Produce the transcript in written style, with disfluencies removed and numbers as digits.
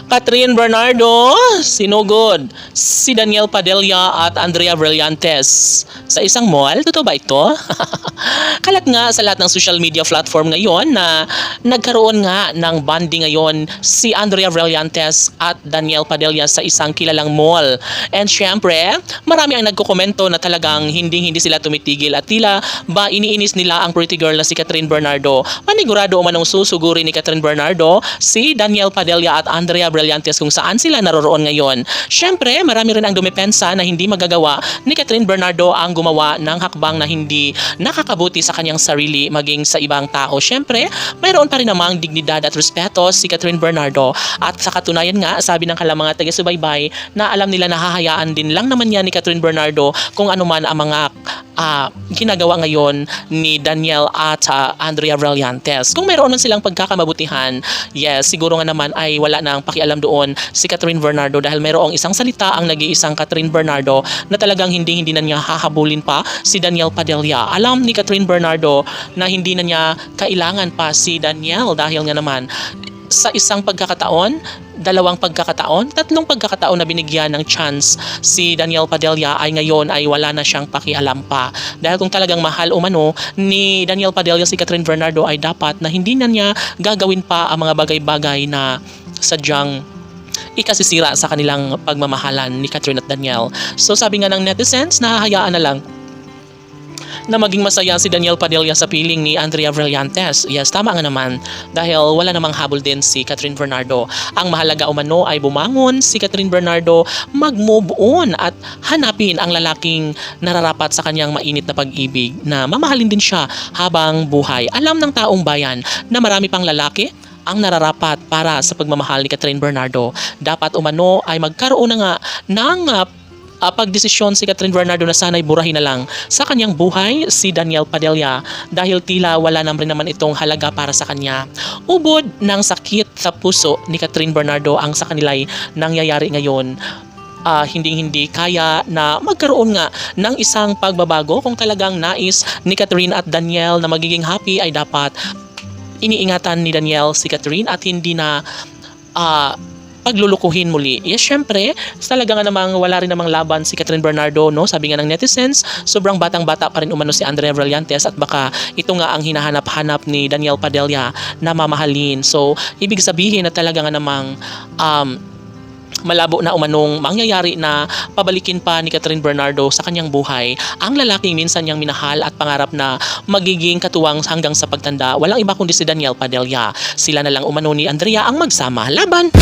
Catherine Bernardo, sinugod si Daniel Padilla at Andrea Brillantes sa isang mall. Totoo ba ito? Kalat nga sa lahat ng social media platform ngayon na nagkaroon nga ng bonding ngayon si Andrea Brillantes at Daniel Padilla sa isang kilalang mall. And syempre, marami ang nagkokomento na talagang hindi sila tumitigil at tila ba iniinis nila ang pretty girl na si Catherine Bernardo. Panigurado umanong susuguri ni Catherine Bernardo si Daniel Padilla at Andrea Brillantes kung saan sila naroroon ngayon. Syempre, marami rin ang dumepensa na hindi magagawa ni Catherine Bernardo ang gumawa ng hakbang na hindi nakakabuti sa kanyang sarili maging sa ibang tao. Syempre, mayroon pa rin namang dignidad at respeto si Catherine Bernardo at sa katunayan nga, sabi ng kala mga taga-subaybay na alam nila na hahayaan din lang naman niya ni Catherine Bernardo kung ano man ang mga ginagawa ngayon ni Daniel at Andrea Brillantes. Kung mayroon man silang pagkakamabutihan, yes, siguro nga naman ay wala nang pakialam doon si Catherine Bernardo dahil mayroong isang salita ang nag-iisang Catherine Bernardo na talagang hindi na niya hahabulin pa si Daniel Padilla. Alam ni Catherine Bernardo na hindi na niya kailangan pa si Daniel dahil nga naman sa isang pagkakataon, dalawang pagkakataon, tatlong pagkakataon na binigyan ng chance si Daniel Padilla ay ngayon ay wala na siyang pakialam pa. Dahil kung talagang mahal umano ni Daniel Padilla si Catherine Bernardo ay dapat na hindi na niya gagawin pa ang mga bagay-bagay na sadyang ikasisira sa kanilang pagmamahalan ni Catherine at Daniel. So sabi nga ng netizens, nahahayaan na lang na maging masaya si Daniel Padilla sa piling ni Andrea Brillantes. Yes, tama nga naman dahil wala namang habol din si Catherine Bernardo. Ang mahalaga umano ay bumangon si Catherine Bernardo, mag-move on at hanapin ang lalaking nararapat sa kanyang mainit na pag-ibig na mamahalin din siya habang buhay. Alam ng taong bayan na marami pang lalaki ang nararapat para sa pagmamahal ni Catherine Bernardo. Dapat umano ay magkaroon na nga ng pagdesisyon si Catherine Bernardo na sana'y burahin na lang sa kanyang buhay si Daniel Padilla dahil tila wala naman naman itong halaga para sa kanya. Ubod ng sakit sa puso ni Catherine Bernardo ang sa kanila'y nangyayari ngayon. Hindi kaya na magkaroon nga ng isang pagbabago. Kung talagang nais ni Catherine at Daniel na magiging happy ay dapat iniingatan ni Daniel si Catherine at hindi na paglulukuhin muli. Yes, syempre, talaga nga namang wala rin namang laban si Catherine Bernardo, no? Sabi nga ng netizens, sobrang batang-bata pa rin umano si Andrea Brillantes at baka ito nga ang hinahanap-hanap ni Daniel Padilla na mamahalin. So, ibig sabihin na talaga nga namang malabo na umanong mangyayari na pabalikin pa ni Catherine Bernardo sa kanyang buhay ang lalaking minsan niyang minahal at pangarap na magiging katuwang hanggang sa pagtanda. Walang iba kundi si Daniel Padilla. Sila na lang umano ni Andrea ang magsama. Laban!